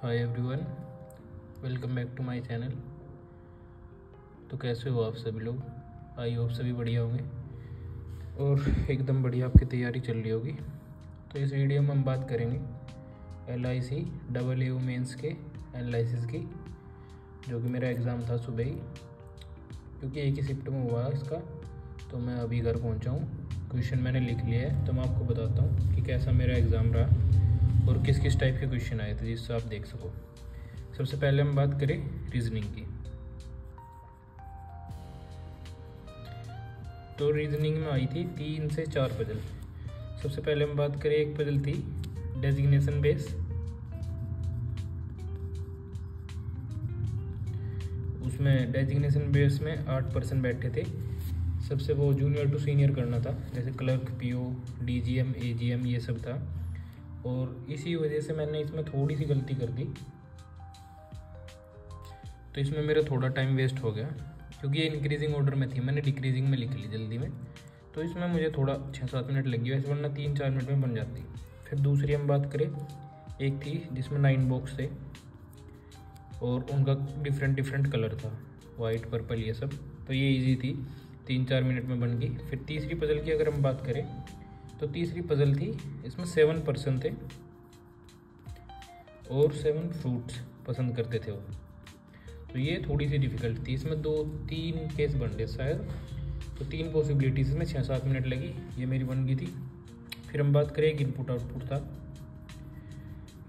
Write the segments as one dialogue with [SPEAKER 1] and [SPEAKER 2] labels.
[SPEAKER 1] Hi everyone, welcome back to my channel. तो कैसे हो आप सभी लोग? आई होप सभी बढ़िया होंगे और एकदम बढ़िया आपकी तैयारी चल रही होगी। तो इस वीडियो में हम बात करेंगे LIC AAU मेंस के एनालिसिस की, जो कि मेरा एग्ज़ाम था सुबह ही, क्योंकि एक ही शिफ्ट में हुआ इसका। तो मैं अभी घर पहुंचा हूँ, क्वेश्चन मैंने लिख लिया है। तो मैं आपको बताता हूँ कि कैसा मेरा एग्ज़ाम रहा और किस किस टाइप के क्वेश्चन आए थे, जिससे आप देख सको। सबसे पहले हम बात करें रीजनिंग की। तो रीजनिंग में आई थी 3 से 4 पजल। सबसे पहले हम बात करें, एक पजल थी डेजिग्नेशन बेस। उसमें डेजिग्नेशन बेस में 8% बैठे थे। सबसे वो जूनियर टू सीनियर करना था, जैसे क्लर्क, PO, DGM, AGM, ये सब था। और इसी वजह से मैंने इसमें थोड़ी सी गलती कर दी, तो इसमें मेरा थोड़ा टाइम वेस्ट हो गया, क्योंकि ये इंक्रीजिंग ऑर्डर में थी, मैंने डिक्रीजिंग में लिख ली जल्दी में। तो इसमें मुझे थोड़ा 6-7 मिनट लग गया, वरना 3-4 मिनट में बन जाती। फिर दूसरी हम बात करें, एक थी जिसमें 9 बॉक्स थे और उनका डिफरेंट कलर था, वाइट, पर्पल, ये सब। तो ये इजी थी, 3-4 मिनट में बन गई। फिर तीसरी पजल की अगर हम बात करें, तो तीसरी पजल थी, इसमें 7 पर्सन थे और 7 फ्रूट्स पसंद करते थे वो। तो ये थोड़ी सी डिफ़िकल्ट थी, इसमें 2-3 केस बन गए शायद। तो 3 पॉसिबिलिटीज़ में 6-7 मिनट लगी, ये मेरी बन गई थी। फिर हम बात करें, एक इनपुट आउटपुट था।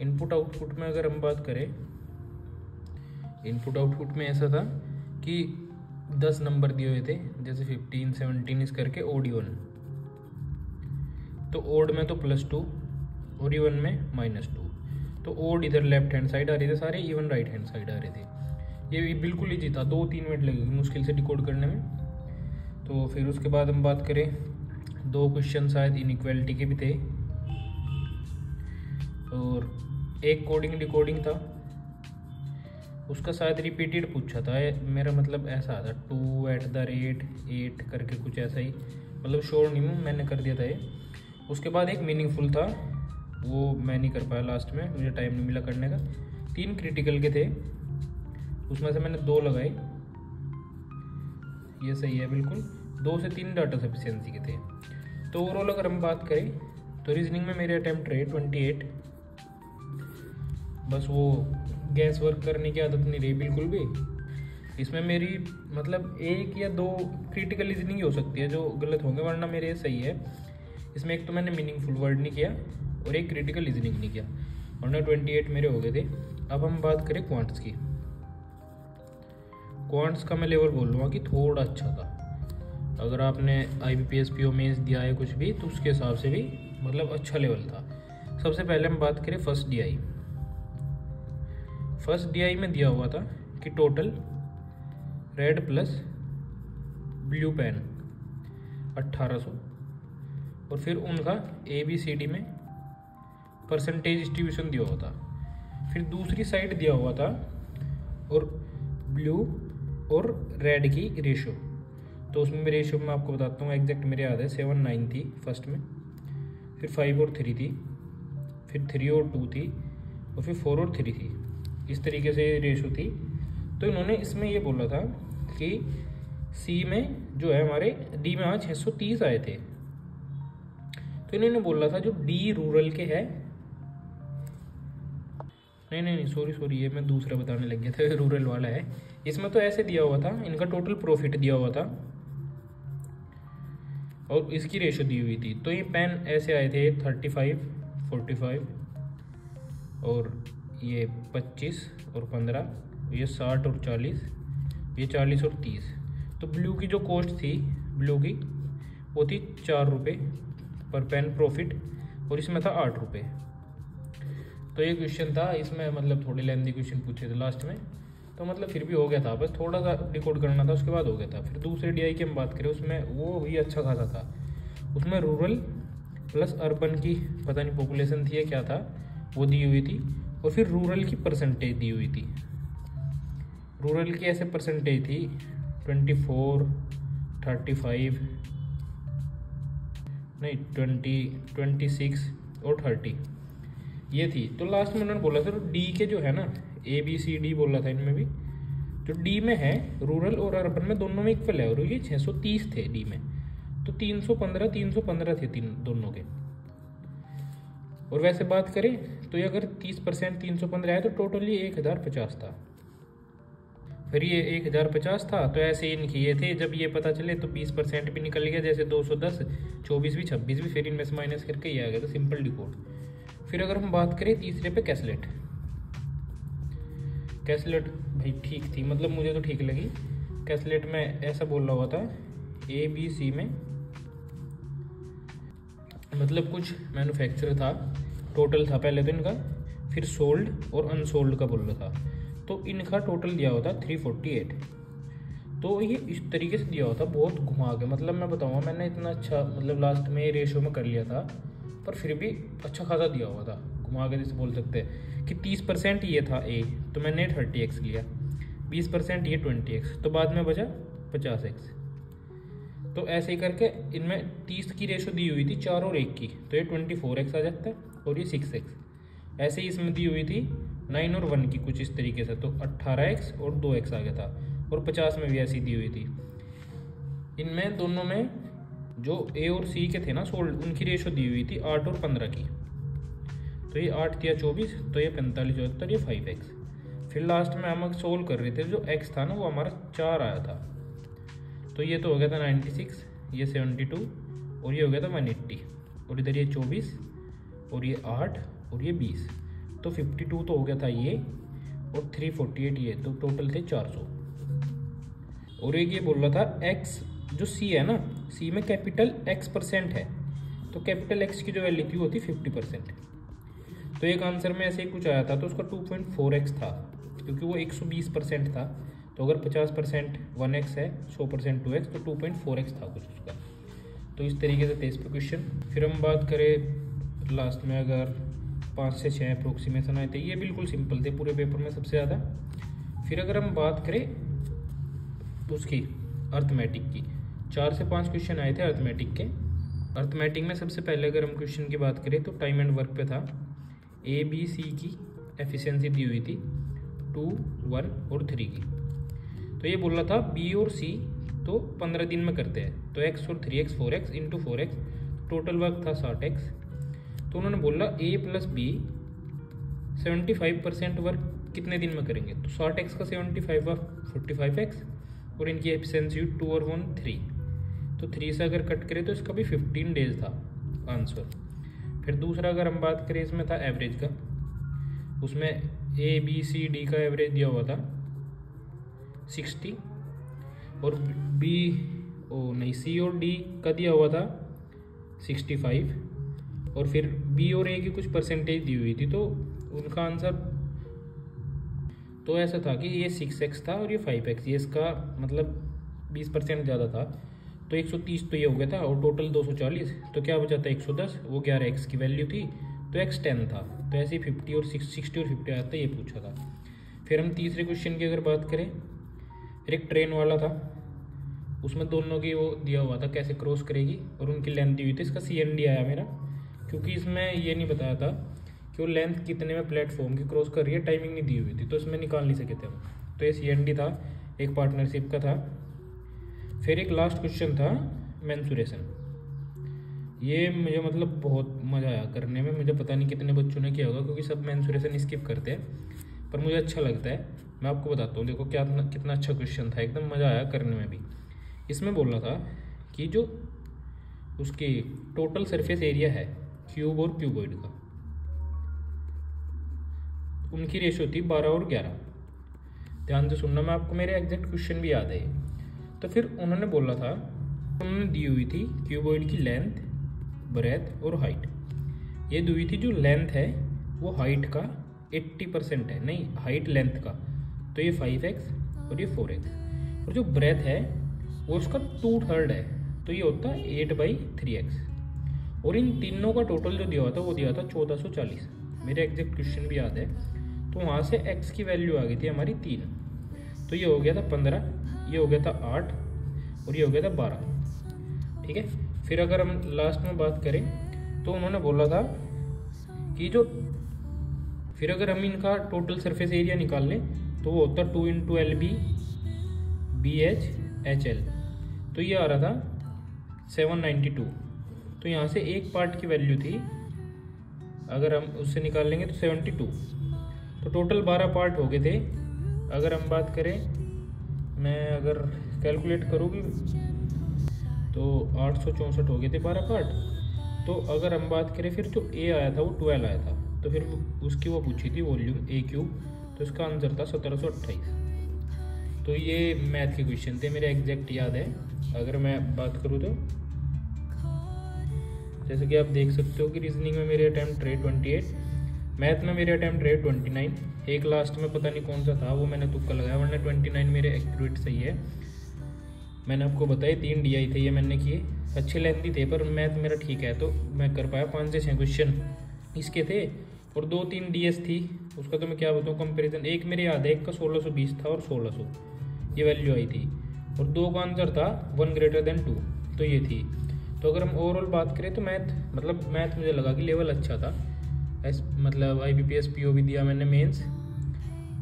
[SPEAKER 1] इनपुट आउटपुट में अगर हम बात करें, इनपुट आउटपुट में ऐसा था कि 10 नंबर दिए हुए थे, जैसे 15, 17 इस करके ओड इवन। तो ओड में तो +2 और इवन में -2। तो ओड इधर लेफ्ट हैंड साइड आ रहे थे सारे, इवन राइट हैंड साइड आ रहे थे। ये बिल्कुल ईजी था, 2-3 मिनट लगेगी मुश्किल से डिकोड करने में। तो फिर उसके बाद हम बात करें, 2 क्वेश्चन शायद इनइक्वालिटी के भी थे और एक कोडिंग डिकोडिंग था। उसका शायद रिपीटेड पूछा था, मेरा मतलब ऐसा था 2@8 करके कुछ ऐसा ही, मतलब श्योर नहीं हूँ, मैंने कर दिया था ये। उसके बाद एक मीनिंगफुल था, वो मैं नहीं कर पाया लास्ट में, मुझे टाइम नहीं मिला करने का। 3 क्रिटिकल के थे, उसमें से मैंने 2 लगाए, ये सही है बिल्कुल। 2 से 3 डाटा सफिशिएंसी के थे। तो ओवरऑल अगर हम बात करें, तो रीजनिंग में मेरे अटैम्प्ट रहे 28। बस वो गैस वर्क करने की आदत नहीं रही बिल्कुल भी। इसमें मेरी मतलब 1 या 2 क्रिटिकल रीजनिंग ही हो सकती है जो गलत होंगे, वरना मेरे ये सही है। इसमें एक तो मैंने मीनिंगफुल वर्ड नहीं किया और एक क्रिटिकल रीजनिंग नहीं किया, वरना 28 मेरे हो गए थे। अब हम बात करें क्वांट्स की। क्वांट्स का मैं लेवल बोल लूँगा कि थोड़ा अच्छा था। अगर आपने IBPS PO मेंस दिया है कुछ भी, तो उसके हिसाब से भी मतलब अच्छा लेवल था। सबसे पहले हम बात करें फर्स्ट DI में दिया हुआ था कि total red plus blue pen 1800, और फिर उनका ABCD में परसेंटेज डिस्ट्रीब्यूशन दिया हुआ था। फिर दूसरी साइड दिया हुआ था और ब्लू और रेड की रेशो। तो उसमें रेशो मैं आपको बताता हूँ, एग्जैक्ट मेरे याद है 7-9 थी फर्स्ट में, फिर 5 और 3 थी, फिर 3 और 2 थी, और फिर 4 और 3 थी। इस तरीके से रेशो थी। तो इन्होंने इसमें ये बोला था कि C में जो है हमारे D में 630 आए थे। तो इन्होंने बोला था जो D रूरल के है, नहीं सॉरी, ये मैं दूसरा बताने लग गया था, रूरल वाला है। इसमें तो ऐसे दिया हुआ था, इनका टोटल प्रॉफिट दिया हुआ था और इसकी रेशो दी हुई थी। तो ये पेन ऐसे आए थे 35, 45 और ये 25 और 15, ये 60 और 40, ये 40 और 30। तो ब्लू की जो कॉस्ट थी, ब्लू की वो थी 4 रुपये पर पेन प्रॉफिट, और इसमें था 8 रुपये। तो ये क्वेश्चन था, इसमें मतलब थोड़े लेंथी क्वेश्चन पूछे थे लास्ट में, तो मतलब फिर भी हो गया था, बस थोड़ा सा डिकोड करना था, उसके बाद हो गया था। फिर दूसरे DI की हम बात करें, उसमें वो भी अच्छा खासा था। उसमें रूरल प्लस अर्बन की पता नहीं पॉपुलेशन थी या क्या था, वो दी हुई थी, और फिर रूरल की परसेंटेज दी हुई थी। रूरल की ऐसे परसेंटेज थी 24, 35, नहीं 20, 26 और 30। ये थी। तो लास्ट में उन्होंने बोला था डी के जो है ना ABCD बोला था इनमें भी, जो डी में है रूरल और अर्बन में दोनों में इक्वल है, और ये 630 थे डी में, तो 315 थे दोनों के। और वैसे बात करें तो ये अगर 30% 315 है तो टोटली 1050 था। फिर ये 1050 था, तो ऐसे इनके ये थे, जब ये पता चले तो 20% भी निकल गया, जैसे 210, 24 भी 26 भी, फिर इनमें से माइनस करके ये आ गया, तो सिंपल डिकोड। फिर अगर हम बात करें तीसरे पे कैसलेट भाई ठीक थी, मतलब मुझे तो ठीक लगी। कैसलेट में ऐसा बोल रहा हुआ था ABC में, मतलब कुछ मैन्युफैक्चरर था, टोटल था पहले तो इनका, फिर सोल्ड और अनसोल्ड का बोल रहा था, तो इनका टोटल दिया होता 348। तो ये इस तरीके से दिया होता, बहुत घुमा के, मतलब मैं बताऊंगा, मैंने इतना अच्छा मतलब लास्ट में रेशो में कर लिया था, पर फिर भी अच्छा खासा दिया हुआ था, घुमा के जैसे बोल सकते हैं कि 30% ये था A, तो मैंने 30x लिया, 20% ये 20x, तो बाद में बचा 50x। तो ऐसे ही करके इनमें 30 की रेशो दी हुई थी 4 और 1 की, तो ये 24x आ जाता है, और ये 6x। ऐसे ही इसमें दी हुई थी 9 और 1 की कुछ इस तरीके से, तो 18x और 2x आ गया था, और 50 में भी ऐसी दी हुई थी। इनमें दोनों में जो A और C के थे ना सोल्ड, उनकी रेशो दी हुई थी 8 और 15 की, तो ये 8 दिया 24, तो ये 45 74, ये 5x। फिर लास्ट में हम सोल्व कर रहे थे, जो x था ना वो हमारा 4 आया था, तो ये तो हो गया था 96, ये 72, और ये हो गया था 180, और इधर ये 24, और ये 8, और ये 20, तो 52 तो हो गया था ये, और 348 ये, तो टोटल थे 400। और एक ये बोल रहा था x जो C है ना, C में कैपिटल X% है, तो कैपिटल X की जो वैल्यू थी वो थी 50%। तो एक आंसर में ऐसे ही कुछ आया था, तो उसका 2.4x था, क्योंकि वो 120% था, तो अगर 50% 1x है, 100% 2x, तो 2.4x था कुछ उसका। तो इस तरीके से थे इस पे क्वेश्चन। फिर हम बात करें लास्ट में, अगर 5 से 6 अप्रोक्सीमेशन आए थे, ये बिल्कुल सिंपल थे पूरे पेपर में सबसे ज़्यादा। फिर अगर हम बात करें उसकी अर्थमेटिक की, 4 से 5 क्वेश्चन आए थे अर्थमेटिक के। अर्थमेटिक में सबसे पहले अगर हम क्वेश्चन की बात करें तो टाइम एंड वर्क पे था, ABC की एफिशिएंसी दी हुई थी 2, 1 और 3 की। तो ये बोल रहा था B और C तो 15 दिन में करते हैं, तो x और 3x 4x into 4x, total work था 60x। तो उन्होंने बोला A प्लस B 75% वर्क कितने दिन में करेंगे, तो 60x का 75 वर्क 45x, और इनकी एफिशिएंसी 2 और 1 3, तो 3 से अगर कट करें तो इसका भी 15 डेज था आंसर। फिर दूसरा अगर हम बात करें इसमें था एवरेज का, उसमें ABCD का एवरेज दिया हुआ था 60, और C और D का दिया हुआ था 65, और फिर B और A की कुछ परसेंटेज दी हुई थी, तो उनका आंसर तो ऐसा था कि ये 6x था और ये 5x, ये इसका मतलब 20% ज़्यादा था, तो 130 तो ये हो गया था, और टोटल 240, तो क्या बचा था 110, वो 11x की वैल्यू थी, तो x 10 था, तो ऐसे 50 और 60 और 50 आया था, ये पूछा था। फिर हम तीसरे क्वेश्चन की अगर बात करें, फिर एक ट्रेन वाला था, उसमें दोनों की वो दिया हुआ था कैसे क्रॉस करेगी, और उनकी लेंथ दी हुई थी। इसका CND आया मेरा, क्योंकि इसमें ये नहीं बताया था कि वो लेंथ कितने में प्लेटफॉर्म की क्रॉस कर रही है, टाइमिंग नहीं दी हुई थी, तो इसमें निकाल नहीं सके थे हम, तो ये CND था, एक पार्टनरशिप का था। फिर एक लास्ट क्वेश्चन था मेंसुरेशन, ये मुझे मतलब बहुत मज़ा आया करने में, मुझे पता नहीं कितने बच्चों ने किया होगा, क्योंकि सब मेंसुरेशन स्किप करते हैं, पर मुझे अच्छा लगता है। मैं आपको बताता हूँ, देखो क्या कितना अच्छा क्वेश्चन था, एकदम मज़ा आया करने में भी। इसमें बोल रहा था कि जो उसकी टोटल सरफेस एरिया है क्यूब और क्यूबॉइड का, उनकी रेशो थी 12 और 11। ध्यान से सुनना, मैं आपको मेरे एग्जैक्ट क्वेश्चन भी याद है। तो फिर उन्होंने बोला था, उन्होंने दी हुई थी क्यूबॉइड की लेंथ, ब्रेथ और हाइट। ये दी हुई थी जो लेंथ है वो हाइट का 80% है, नहीं हाइट लेंथ का, तो ये 5x और ये 4x, और जो ब्रेथ है वो उसका 2/3 है, तो ये होता है 8/3x, और इन तीनों का टोटल जो दिया हुआ था वो दिया था 1440। मेरे एग्जैक्ट क्वेश्चन भी याद है। तो वहाँ से x की वैल्यू आ गई थी हमारी 3, तो ये हो गया था 15, ये हो गया था 8, और ये हो गया था 12। ठीक है। फिर अगर हम लास्ट में बात करें तो उन्होंने बोला था कि जो फिर अगर हम इनका टोटल सरफेस एरिया निकाल लें तो वो होता 2 × LB BH HL, तो ये आ रहा था 792। तो यहाँ से एक पार्ट की वैल्यू थी, अगर हम उससे निकाल लेंगे तो 72। तो टोटल 12 पार्ट हो गए थे। अगर हम बात करें, मैं अगर कैलकुलेट करूँगी तो 864 हो गए थे 12 पार्ट। तो अगर हम बात करें फिर जो ए आया था वो 12 आया था, तो फिर उसकी वो पूछी थी वॉल्यूम A3, तो इसका आंसर था 1728। तो ये मैथ के क्वेश्चन थे, मेरे एग्जैक्ट याद है। अगर मैं बात करूँ तो जैसे कि आप देख सकते हो कि रीजनिंग में मेरे अटैम्प्ट रहे 28, मैथ में मेरे अटैम्प्ट रहे 29। एक लास्ट में पता नहीं कौन सा था, वो मैंने तुक्का लगाया, वरना 29 मेरे एक्यूरेट सही है। मैंने आपको बताया 3 DI थे ये मैंने किए, अच्छे लेंथी थे, पर मैथ मेरा ठीक है तो मैं कर पाया। 5 से 6 क्वेश्चन इसके थे और 2-3 DS थी, उसका तो मैं क्या बताऊँ कंपैरिजन। एक मेरे याद है, एक का 1620 था और 1600 ये वैल्यू आई थी, और 2 का आंसर था 1 > 2, तो ये थी। तो अगर हम ओवरऑल बात करें तो मैथ मुझे लगा कि लेवल अच्छा था। मतलब IBPS PO भी दिया मैंने मेंस,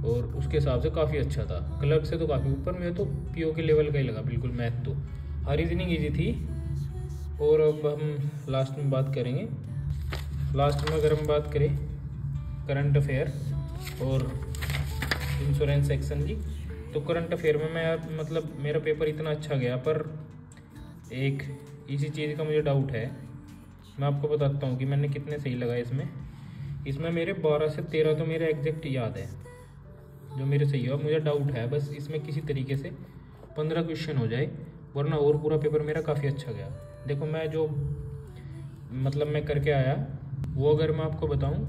[SPEAKER 1] और उसके हिसाब से काफ़ी अच्छा था। क्लर्क से तो काफ़ी ऊपर, मुझे तो PO के लेवल का ही लगा बिल्कुल मैथ तो। हाँ, रीजनिंग ईजी थी। और अब हम लास्ट में बात करेंगे। लास्ट में अगर हम बात करें करंट अफेयर और इंश्योरेंस सेक्शन की, तो करंट अफेयर में मैं मतलब मेरा पेपर इतना अच्छा गया, पर एक इसी चीज़ का मुझे डाउट है। मैं आपको बताता हूँ कि मैंने कितने सही लगाए इसमें मेरे 12 से 13 तो मेरे एग्जैक्ट याद है जो मेरे सही हो। मुझे डाउट है बस इसमें किसी तरीके से 15 क्वेश्चन हो जाए, वरना और पूरा पेपर मेरा काफ़ी अच्छा गया। देखो मैं जो मतलब मैं करके आया वो अगर मैं आपको बताऊं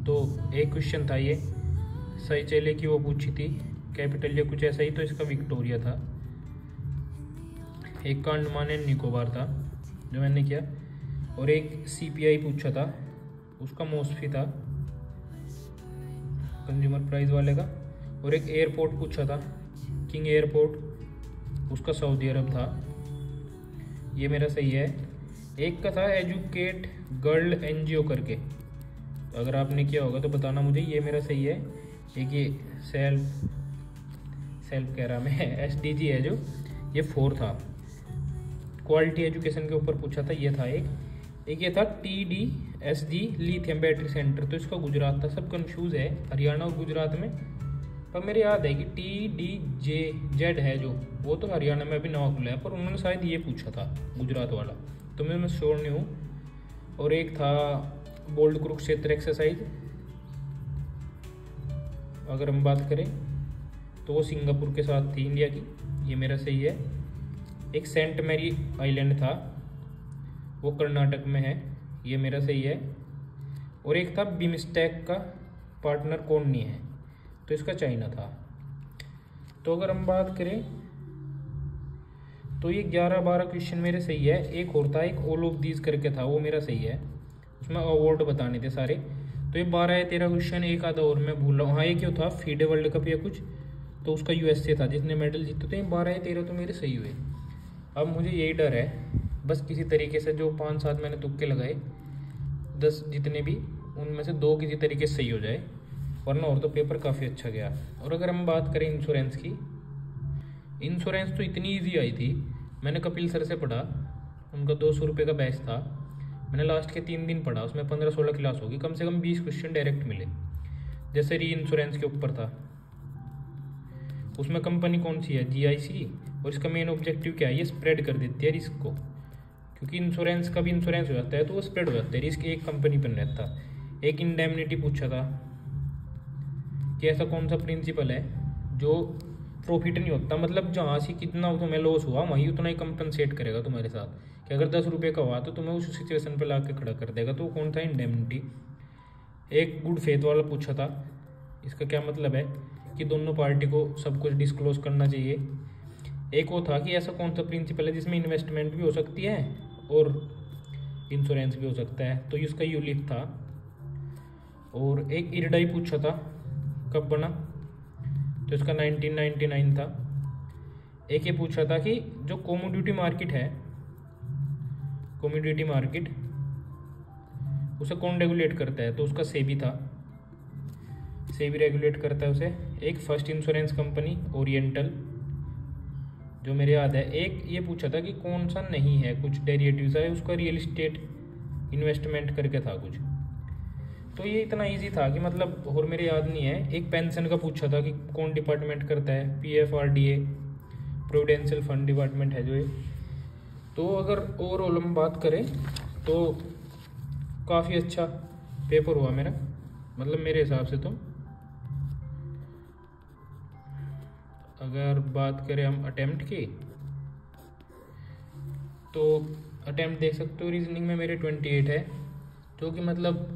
[SPEAKER 1] तो एक क्वेश्चन था ये सही चले की, वो पूछी थी कैपिटल या कुछ ऐसा ही, तो इसका विक्टोरिया था। एक का अंडमान एंड निकोबार था जो मैंने किया, और एक CPI पूछा था, उसका मोस्टफी था कंज्यूमर प्राइस वाले का, और एक एयरपोर्ट पूछा था किंग एयरपोर्ट, उसका सऊदी अरब था, ये मेरा सही है। एक का था एजुकेट गर्ल NGO करके, तो अगर आपने किया होगा तो बताना मुझे, ये मेरा सही है। एक ये सेल्फ कह रहा मैं SDG है जो, ये 4 था। क्वालिटी एजुकेशन के ऊपर पूछा था, ये था एक ये था TDSG लिथियम बैटरी सेंटर, तो इसका गुजरात था। सब कंफ्यूज है हरियाणा और गुजरात में, पर मेरे याद है कि TDJZ है जो, वो तो हरियाणा में अभी नवा खुला है, पर उन्होंने शायद ये पूछा था गुजरात वाला, तो मैं श्योर नहीं हूँ। और एक था बोल्ड कुरुक्षेत्र एक्सरसाइज, अगर हम बात करें तो वो सिंगापुर के साथ थी इंडिया की, ये मेरा सही है। एक सेंट मैरी आइलैंड था, वो कर्नाटक में है, ये मेरा सही है। और एक था बिमस्टेक का पार्टनर कौन नहीं है, तो इसका चाइना था। तो अगर हम बात करें तो ये 11-12 क्वेश्चन मेरे सही है। एक और था, एक ऑल ऑफ दीज करके था, वो मेरा सही है, उसमें अवार्ड बताने थे सारे। तो ये 12 या 13 क्वेश्चन, एक आधा और मैं भूल रहा हूँ। हाँ, ये क्यों था फीडे वर्ल्ड कप या कुछ, तो उसका USA था जिसने मेडल जीते थे। 12 या 13 तो मेरे सही हुए। अब मुझे यही डर है बस किसी तरीके से जो 5-7 मैंने तुक्के लगाए, 10 जितने भी, उनमें से 2 किसी तरीके से सही हो जाए, वरना और तो पेपर काफ़ी अच्छा गया। और अगर हम बात करें इंश्योरेंस की, इंश्योरेंस तो इतनी ईजी आई थी। मैंने कपिल सर से पढ़ा, उनका 200 रुपये का बैच था, मैंने लास्ट के 3 दिन पढ़ा, उसमें 15-16 क्लास होगी, कम से कम 20 क्वेश्चन डायरेक्ट मिले। जैसे री इंश्योरेंस के ऊपर था, उसमें कंपनी कौन सी है, GIC, और इसका मेन ऑब्जेक्टिव क्या है, ये स्प्रेड कर देती है रिस्क को, क्योंकि इंश्योरेंस का भी इंश्योरेंस हो जाता है तो वो स्प्रेड हो जाता है, रिस्क एक कंपनी पर रहता। एक इंडेमनिटी पूछा था कि ऐसा कौन सा प्रिंसिपल है जो प्रॉफिट नहीं होता, मतलब जहाँ से कितना तुम्हें लॉस हुआ वहीं उतना ही कंपनसेट करेगा तुम्हारे साथ, कि अगर 10 रुपये का हुआ तो तुम्हें उस सिचुएशन पे ला के खड़ा कर देगा, तो वो कौन था, इंडेमनिटी। एक गुड फेथ वाला पूछा था, इसका क्या मतलब है कि दोनों पार्टी को सब कुछ डिस्क्लोज करना चाहिए। एक वो था कि ऐसा कौन सा प्रिंसिपल है जिसमें इन्वेस्टमेंट भी हो सकती है और इंश्योरेंस भी हो सकता है, तो इसका यूलिप था। और एक इरडाई पूछा था कब बना, तो इसका 1999 था। एक ये पूछा था कि जो कमोडिटी मार्केट है, कमोडिटी मार्केट उसे कौन रेगुलेट करता है, तो उसका सेबी था। सेबी रेगुलेट करता है उसे। एक फर्स्ट इंश्योरेंस कंपनी ओरिएंटल, जो मेरे याद है। एक ये पूछा था कि कौन सा नहीं है, कुछ डेरिवेटिव्स है उसका, रियल इस्टेट इन्वेस्टमेंट करके था कुछ। तो ये इतना इजी था कि मतलब, और मेरे याद नहीं है। एक पेंशन का पूछा था कि कौन डिपार्टमेंट करता है, PFRDA, प्रोविडेंशियल फंड डिपार्टमेंट है जो ये। तो अगर ओवरऑल हम बात करें तो काफ़ी अच्छा पेपर हुआ मेरा, मतलब मेरे हिसाब से। तो अगर बात करें हम अटेम्प्ट की, तो अटेम्प्ट देख सकते हो रीजनिंग में मेरे 28 है, जो कि मतलब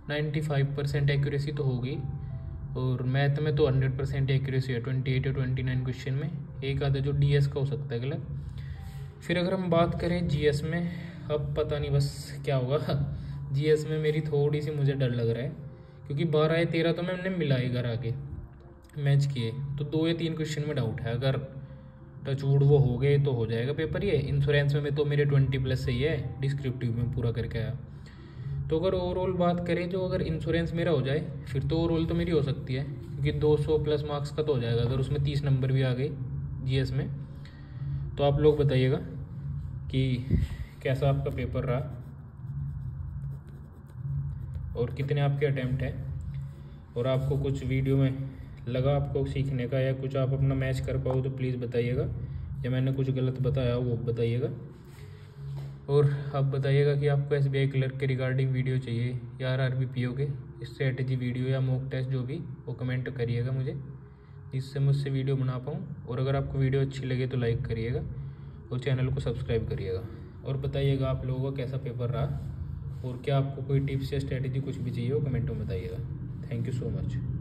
[SPEAKER 1] 95% एक्यूरेसी तो होगी। और मैथ में तो 100% एक्यूरेसी है 28 या 29 क्वेश्चन में। एक आधा जो DS का हो सकता है गलत। फिर अगर हम बात करें GS में, अब पता नहीं बस क्या होगा। GS में मेरी थोड़ी सी मुझे डर लग रहा है, क्योंकि 12 या 13 तो मैंने मिला ही घर आके मैच किए, तो 2 या 3 क्वेश्चन में डाउट है। अगर टचवुड वो हो गए तो हो जाएगा पेपर ये। इंश्योरेंस में तो मेरे 20+ सही है, डिस्क्रिप्टिव में पूरा करके आया। तो अगर ओवरऑल बात करें, जो अगर इंश्योरेंस मेरा हो जाए फिर तो ओवरऑल तो मेरी हो सकती है, क्योंकि 200+ मार्क्स का तो हो जाएगा अगर उसमें 30 नंबर भी आ गए GS में। तो आप लोग बताइएगा कि कैसा आपका पेपर रहा और कितने आपके अटैम्प्ट हैं, और आपको कुछ वीडियो में लगा आपको सीखने का, या कुछ आप अपना मैच कर पाओ तो प्लीज़ बताइएगा, या मैंने कुछ गलत बताया वो बताइएगा। और आप बताइएगा कि आपको SBI क्लर्क के रिगार्डिंग वीडियो चाहिए या RRB PO के स्ट्रेटजी वीडियो या मॉक टेस्ट, जो भी, वो कमेंट करिएगा मुझे, जिससे मुझसे वीडियो बना पाऊँ। और अगर आपको वीडियो अच्छी लगे तो लाइक करिएगा और चैनल को सब्सक्राइब करिएगा। और बताइएगा आप लोगों का कैसा पेपर रहा, और क्या आपको कोई टिप्स या स्ट्रेटजी कुछ भी चाहिए वो कमेंट में बताइएगा। Thank you so much.